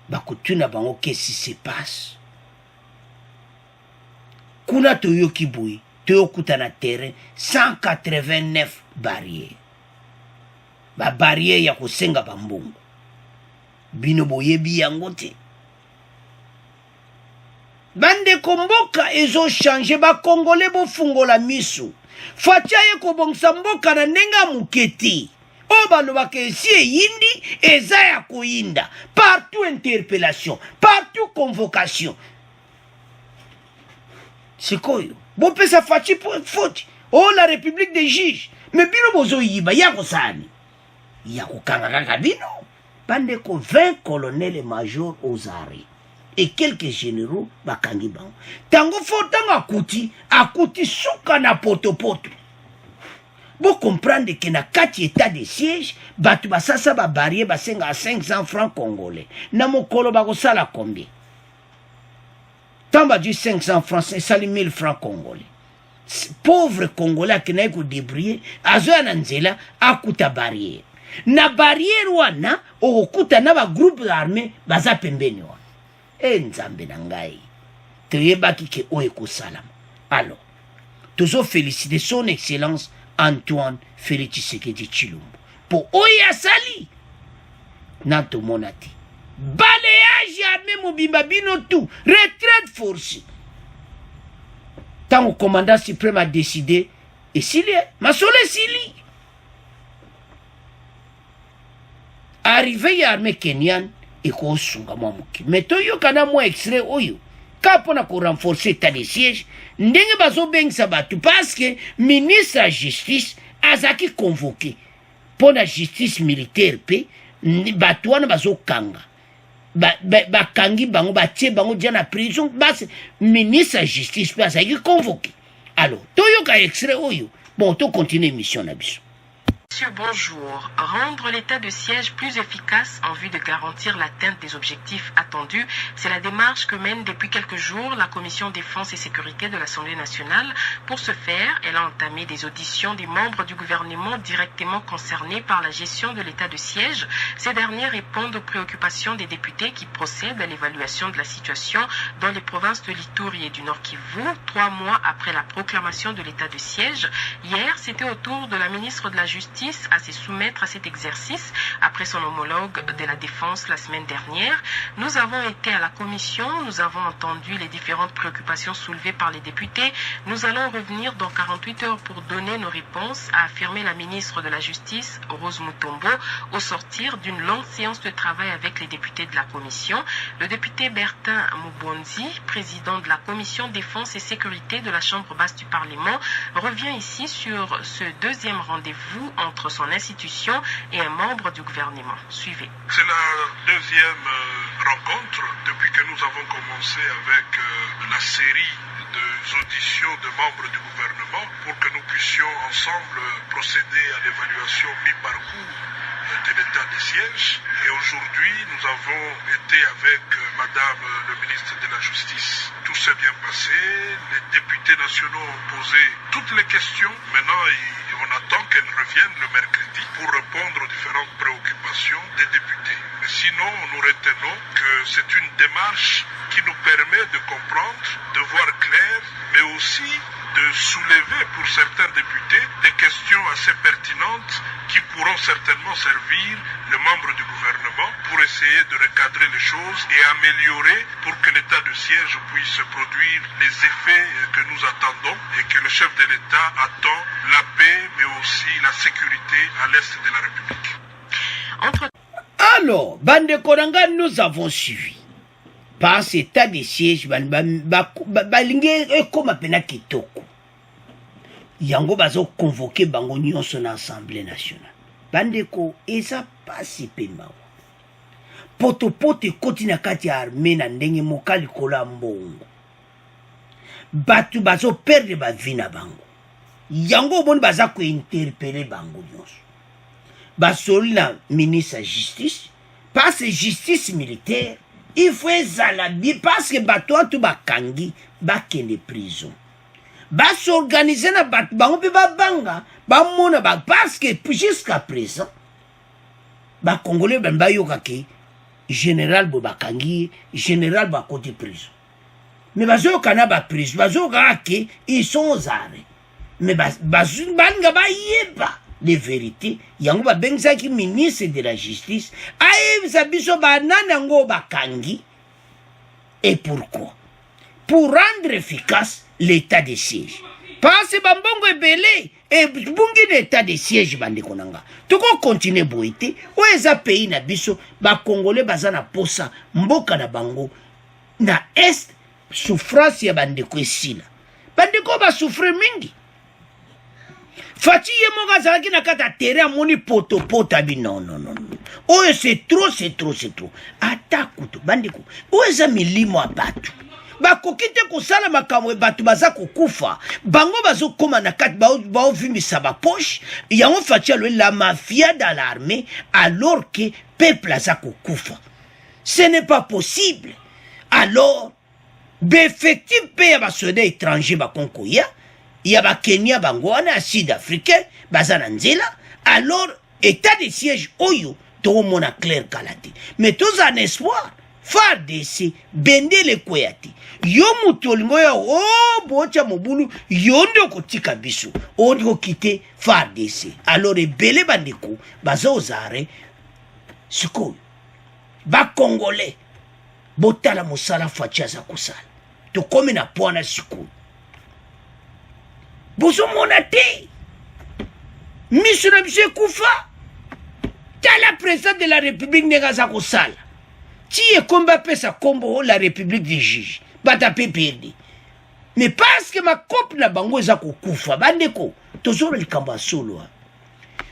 Speaker 1: bakotuna bango qu'est-ce qui se passe? Kuna toyo kibui, toyo kutana terrain 189 barrières. Ba barrière ya kosenga bambongo. Bino boyebi yango te. Bande komboka ezo changer ba congolais bo fungola misu. Fatia ye ko bongsa mboka na nenga muketi. O balobaka esi yindi eza ya koyinda. Partout interpellation, partout convocation. C'est quoi yo? Bo pesa fachi faute. Oh la République des juges. Mais bino bozo yiba yako sani. Yako kanga bino. Bande ko 20 colonels et majors aux arrêts. Et quelques généraux bakangi bango. Tango Fort tango akuti suka na poto. Vous comprenez que na kati état de siège, batu basasa ba barrière basenga à 500 francs congolais. Na mokolo bakosala combien? Tamba du 500 francs, c'est sali 1000 francs congolais. Pauvre congolais qui n'a pas débrouillé, azoya na nzela akuta barrière. Na barrière wana okuta na ba groupe armé baza pembeni wana. Nzambe na ngai toyebaki ke oyo ekosalama. Alors tozo féliciter son excellence Antoine Félix Tshisekedi Tshilombo pour oyo asali na tomona te balayage armé mobimba bino tout retraite forcée tant le commandant suprême a décidé et s'il est masole sili arrivé ya armée kenyane et qu'on sunga mwamuki. Mais toyo kana mwa extrait oyo. Kapona ko renforcer état de siège. Ndenge bazo bengisa batu parce que ministre de la justice azaki convoqué. Pour la justice militaire pe batu wana bazo kanga. Kangi bango batie bango dia na prison bas ministre de la justice pe azaki convoqué. Alors toyo ka extrait oyo. Bon to continue mission na biso.
Speaker 2: Monsieur, bonjour. Rendre l'état de siège plus efficace en vue de garantir l'atteinte des objectifs attendus, c'est la démarche que mène depuis quelques jours la Commission défense et sécurité de l'Assemblée nationale. Pour ce faire, elle a entamé des auditions des membres du gouvernement directement concernés par la gestion de l'état de siège. Ces derniers répondent aux préoccupations des députés qui procèdent à l'évaluation de la situation dans les provinces de l'Ituri et du Nord Kivu, 3 mois après la proclamation de l'état de siège. Hier, c'était au tour de la ministre de la Justice à se soumettre à cet exercice après son homologue de la Défense la semaine dernière. Nous avons été à la commission, nous avons entendu les différentes préoccupations soulevées par les députés. Nous allons revenir dans 48 heures pour donner nos réponses, a affirmé la ministre de la Justice, Rose Mutombo, au sortir d'une longue séance de travail avec les députés de la commission. Le député Bertin Mubonzi, président de la commission Défense et Sécurité de la Chambre basse du Parlement, revient ici sur ce deuxième rendez-vous entre son institution et un membre du gouvernement. Suivez.
Speaker 4: C'est la deuxième rencontre depuis que nous avons commencé avec la série des auditions de membres du gouvernement pour que nous puissions ensemble procéder à l'évaluation mi-parcours de l'état des sièges. Et aujourd'hui, nous avons été avec Madame le ministre de la Justice. Tout s'est bien passé. Les députés nationaux ont posé toutes les questions. Maintenant, on attend qu'elles reviennent le mercredi pour répondre aux différentes préoccupations des députés. Mais sinon, nous retenons que c'est une démarche qui nous permet de comprendre, de voir clair, mais aussi de soulever pour certains députés des questions assez pertinentes qui pourront certainement servir les membres du gouvernement pour essayer de recadrer les choses et améliorer pour que l'état de siège puisse produire les effets que nous attendons et que le chef de l'État attend, la paix mais aussi la sécurité à l'est de la République.
Speaker 1: Alors, Bande Koranga, nous avons suivi. Par cet état de siège, comme Kitoko. Yango bazo convoqué bango nyonso na Assemblée nationale. Bandeko, eza pasi pema. Potopoto ekoti na kati ya armée na ndenge mokali kola mbongo. Batu bazo perdre ba vie na bango. Yango boni baza ko interpeller bango nyonso. Basoli na ministre de justice, parce que justice militaire, il faut ezalabi parce que bato atu bakangi bakende prison. S'organiser na bato bango pe babanga bamona ba parce que jusqu'à présent ba congolais ben bayoka ke général Bobakangi général ba côté prison mais bazoka na ba prison bazoka ke ils sont aux arrêts mais banga ba yeba les vérités yango ba bengzaki ministre de la justice aye biso ba nanango bakangi. Et pourquoi? Pour rendre efficace l'état de siège. Parce que bambongo ebele et bungi l'état de siège bandeko nanga. Toko continuer boité ou eza pays na biso ba congolais bazana posa mboka na bango na est souffrance ya bandeko esila. Bandeko ba souffre mingi. Fati yemoga zalaki na kata terre moni poto bi non. Oh c'est trop. Atakuto bandeko. O eza milimo abatu. Bakokite kusala makamwe batu baza kukufa bango bazo koma na kati bao vimisa ba poche yango fatia la mafia dans l'armée alors que peuple aza kukufa. Ce n'est pas possible. Alors beffectif pe ya ba soldats étrangers ba konkoya ya ba Kenya bango wana sud-africain baza na nzela alors état de siège oyo to mona clair kalati mais tous en espoir FARDC bendele kweyati yo mutu olingo ya bocha mobulu yo ndio kotika biso ondio kite FARDC alors ebele bandeko bazo zare sikoyo ba congolais botala musala facha za kusala to komi na pwana sikoyo bozo monate misuna bise kufa tala président de la République negaza kusala qui est combat pesa kombo la République des juges bata PPD mais parce que ma coupe na bango eza kokufa bandeko tozolo likamba solo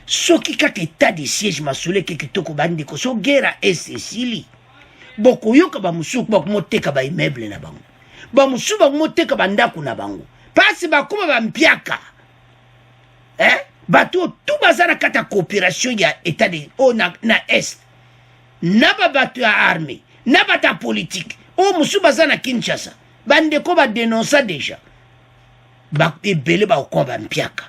Speaker 1: soki kaka état de siège masole ke kitoko bandeko so guerre esili boko yoka ba musuku ba kumoteka ba immeuble na bango ba musuku ba kumoteka ba ndako na bango parce ba kuma ba mpiaka bato tout bazana kata coopération ya état de na est na bato ya armée na bata politique musu bazana Kinshasa bande ko ba dénoncer déjà ba ebele ba okomba mpiaka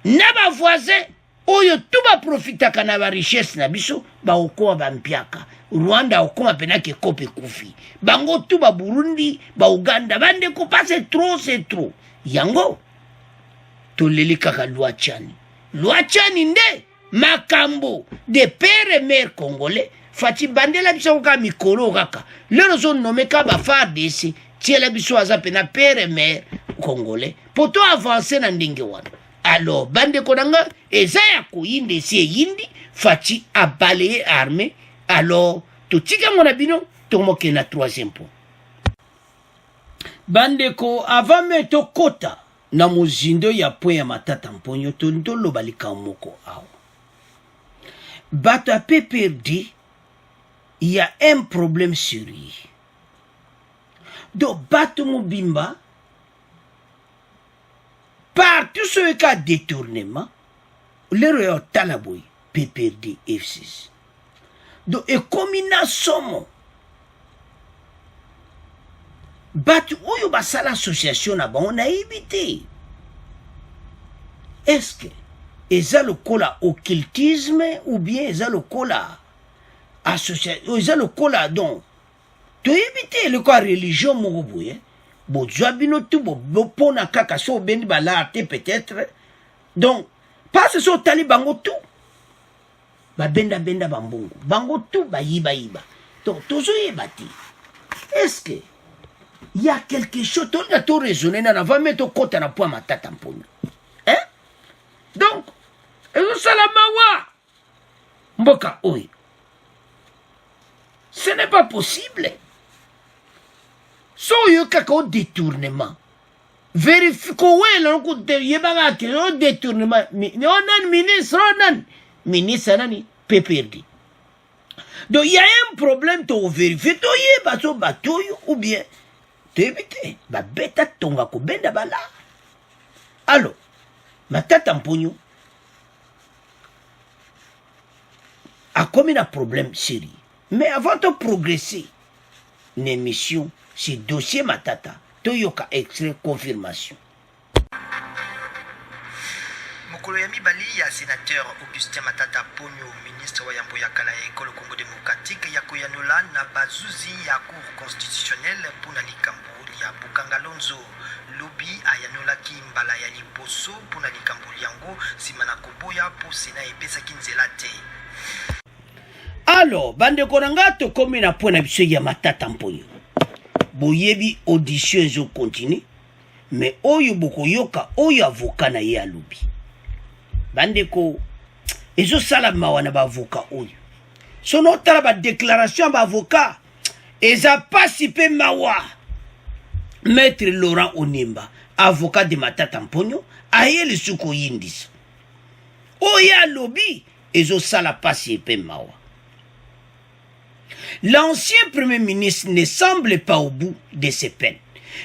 Speaker 1: na ba voisin oyo tout ba profitaka na ba richesse na biso ba okomba mpiaka Rwanda okoma penake kope kufi bango tout ba Burundi ba Uganda bande ko pas c'est trop yango toleli kaka loi chani nde makambo de père et mère congolais fati bandela biso ka mikolo kaka lelo zo nomeka ba FARDC tiela biso aza pena père et mère congolais poto avancer na ndenge wana alors bande konanga eza ya koyinde si yindi fati abalaye armée alors totika mona bino tomoke na troisième point bande ko avant me to kota na mozindo ya point ya matata mponyo tontolo balika moko awa bato a PPRD il y a un problème sérieux donc bato mobimba par tout ce cas détournement l'erreur yo talaboy PPRD F6 donc et comme na somo bato oyo basala association na bango na ibité est-ce que eza lokola occultisme ou bien eza lokola association eza lokola donc to ibité le quoi religion moko boye bozwa bino tout bopona kaka so bendi balarte peut-être donc parce que so tali bango tout benda bambongo bango tout bayiba donc tozo yebati est-ce que il y a quelque chose to raisonner na va mettre côté na point matata mponyo donc ezo salamawa mboka oyo ce n'est pas possible so yo kaka au détournement vérifie ko wela ko yebanga ke au détournement onan ministre nani PPRD donc il y a un problème to vérifier to yeba so batoyo ou bien tebite ba beta tonga ko benda bala alors matata mponyo a commis un problème sérieux mais avant de progresser une émission sur dossier matata toyoka extrait confirmation
Speaker 5: mokolo ya mibali ya sénateur Augustin Matata Ponyo ministre wa yambo ya kala ya ekolo Congo démocratique ya koyanola na bazuzi ya cour constitutionnelle pona likambo ya Bukangalonzo lobi ayanola ki mbala ya liboso pona likambo yango simana koboya po sena epesa kinzela te.
Speaker 1: Alors bande konanga to komi na pona biso ya Matata Mponyo boyebi audition zo continue mais oyo bokoyoka oyo avocat na ye alobi bande ko ezo sala mawana ba avocat oyo sono tala ba déclaration ba avocat eza participer mawa maître Laurent Onimba avocat de Matata Mponyo ayeli suko yindis oya lobi ezo sala participer mawa. L'ancien Premier ministre ne semble pas au bout de ses peines.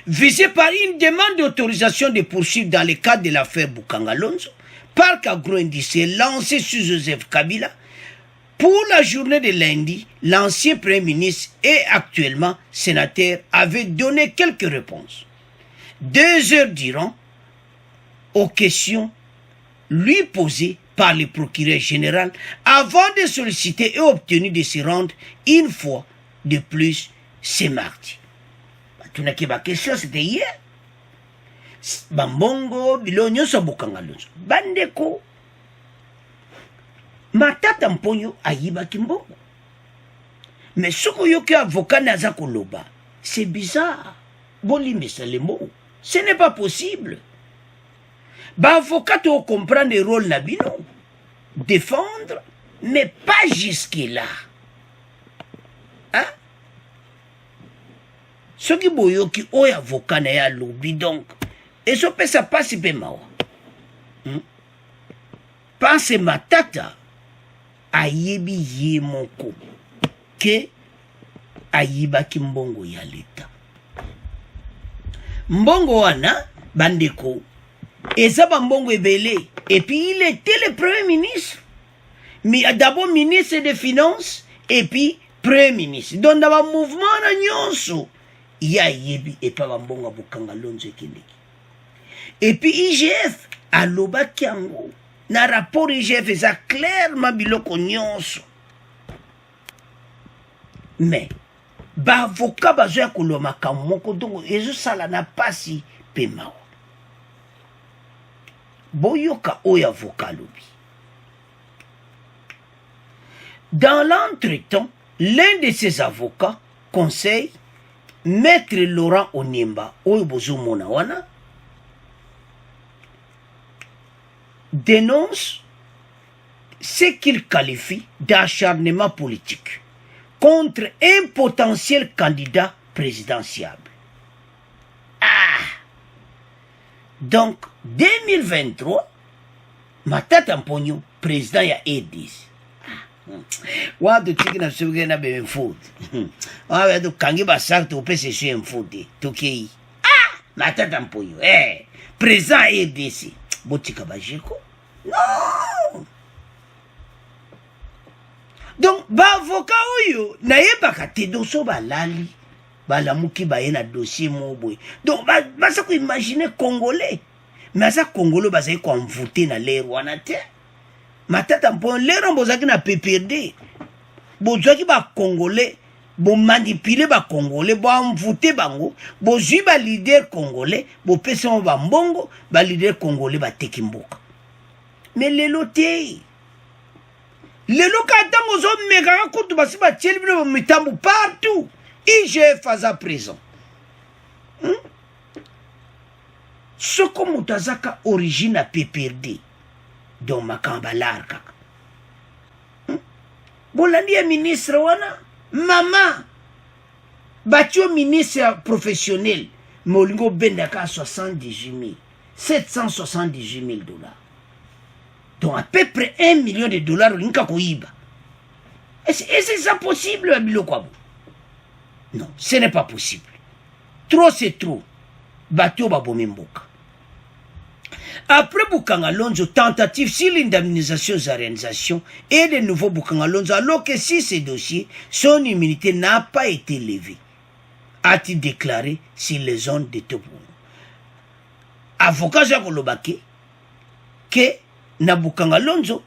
Speaker 1: Visé par une demande d'autorisation de poursuivre dans le cadre de l'affaire Bukangalonzo, parc agro-industriel lancé sur Joseph Kabila, pour la journée de lundi, l'ancien Premier ministre et actuellement sénateur avait donné quelques réponses. 2 heures durant aux questions lui posées par le procureur général avant de solliciter et obtenir de se rendre une fois de plus ce mardi. Ma question c'était hier. Bambongo, bilonyo sa Bukangalonzo. Bandeko. Matata Mponyo ayiba kimbongo. Mais ce que yoke avocat naza koloba, c'est bizarre. Bon limite les mots. Ce n'est pas possible. Bah avocat to comprendre le rôle nabino. Défendre, mais pas jusque-là. Hein? Ce qui boyo qui oy avocat na ya lobby donc. Et ce peut ça passe pe mawa. Pense Matata ayebi ye moko ke ayiba ki mbongo ya leta. Mbongo wana bandeko eza ba mbongo ebele Et puis il était le premier ministre. Mais d'abord ministre des Finances et puis premier ministre. Donc dans le mouvement na nyonso, il y a yebi et pas bambonga bukanga lonzo ekendeki. Et puis IGF aloba kiango. Na rapport IGF eza clairement biloko nyonso. Mais ba avocat bazoya koloma kamoko donc ezo sala na pasi pema. Boyoka oya avocat lobi. Dans l'entretemps, l'un de ses avocats conseille Maître Laurent Onyemba, Oyobozo Monawana, dénonce ce qu'il qualifie d'acharnement politique contre un potentiel candidat présidentiable. Donc, 2023, Matata Mpogno, président ya EDIS. Watu tiki na suge na bebe food. Wawe tu kangi basak tu pese suye mfood. Tukei. Matata Mpogno. Président EDIS. Botika bajiko? Non! Donc, ba avocat oyo, na yebaka te doso balali. Balamuki baye na dossier moboy. Donc, basa ko imaginer Congolais. Mais ça, Congolais, basa ko envoûté na l'air wana te. Matata Mpogno, l'air bozaki na PPRD. Bozaki ba Congolais, bo manipuler ba Congolais, bo envoûté bango, bo zui ba leader Congolais, bo pesa mo ba mbongo, ba leader Congolais ba teki mboka. Mais lelo te. Lelo katango zo mekaka kutu basi ba tieli bino mitambo partout. IGF à présent. Ce que mutazaka origine à PPRD. Donc makamba larka. Bolandi ya ministre wana. Mama. Batio ministre professionnel. Molingo bendaka 78 000. 778 000 dollars. Donc à peu près 1 million de dollars linka koiba. Est-ce ça possible Abilo Kwabo? Non, ce n'est pas possible. Trop c'est trop. Batio babomimboka. Après Bukanga Lonzo, tentative sur l'indemnisation et réalisation et de nouveau Bukanga Lonzo, alors que si ces dossiers, son immunité n'a pas été levée, a-t-il déclaré sur les zones de Tobo. Avocat Jacques Lobake, que na Bukanga Lonzo,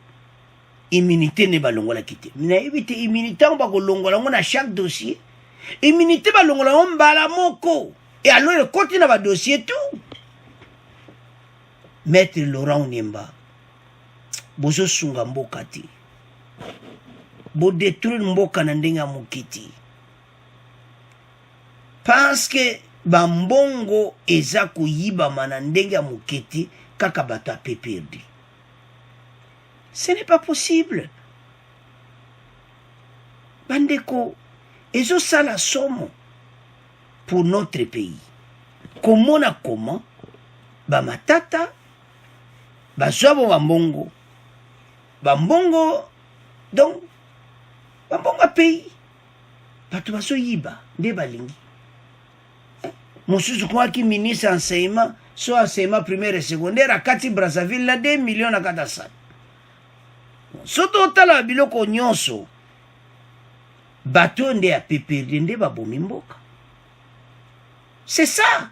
Speaker 1: immunité ne balongola kite. Mais évite immunité on va kolongola on a chaque dossier. Immunité balongola on bala moko. Et alors le continue va dossier tout. Maître Laurent Onyemba, bozo sunga mboka te. Bo détruire mboka na ndenga mokiti. Parce que bambongo eza koyiba na ndenga mokiti kaka bato ape perdu. Ce n'est pas possible. Bandeko, ezo sala somo pour notre pays. Comment Bamatata bazwabo bambongo. Bambongo, donc, bambongo pays. Bato baso yiba, nde balingi. Mosusu kwa ki ministre enseignement, so enseignement primaire et secondaire, à Kati Brazzaville, la 2 millions à Katasa. Soto tala biloko nyonso, bato nde a PPRD nde babomi mboka. C'est ça.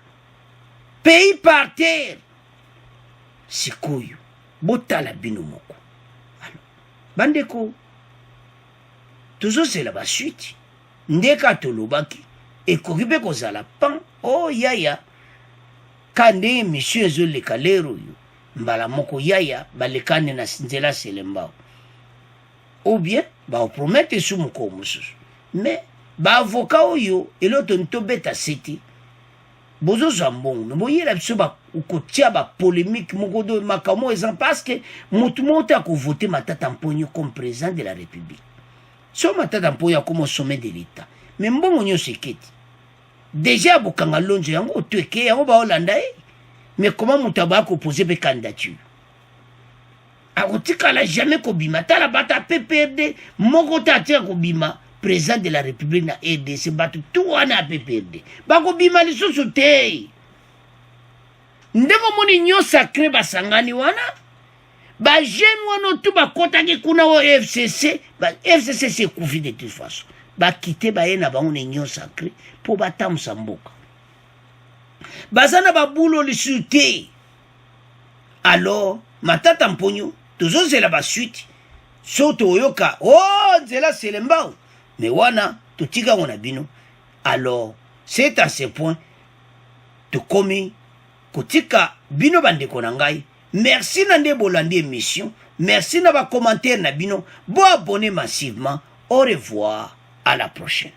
Speaker 1: Pays par terre. Sikoyo. Botala bino moko. Alors, bandeko. Toujours c'est la suite. Ndeka tolobaki. Et kokipe kozala pan. Oh yaya. Kande monsieur zo le kalero yo. Mbala moko yaya. Balekane na nzela selembao. Ou bien, ba promette sou moko mususu. Mais, ba avocat oyo. Elo tonto beta seti. Bozo zambon, mais voyez la ba ukotia ba polémique moko do makamo ezan parce que mutumote a voté Matata Mpogno comme président de la République. So Matata Mpogno comme sommet de l'État. Mais mbongo nyo seketi. Déjà Bukanga Lonzo yango tweke yango ba Hollanda mais comment mutaba ko poser be candidature. Akotika la jamais ko bima tala bata PPRD moko tatia ko bima. Président de la République na RDC batu tout wana PPRD. Bako bima lisusu te. Ndeko moni nyo sacré basangani wana. ba jeune wana tout ba kotaki kuna o FCC ba FCC c'est coufi de toute façon ba quitter ba yena ba on union sacrée pour ba tamsa mboka bazana ba boulot li suite alors matata mponyo tozo zela ba suite soto oyoka oh nzela selembao mais wana totika wana bino alors c'est à ce point to komi kotika bino bandeko na ngai. Merci nande bolandi émission. Merci na ba commentaire na bino. Bon abonné massivement. Au revoir. À la prochaine.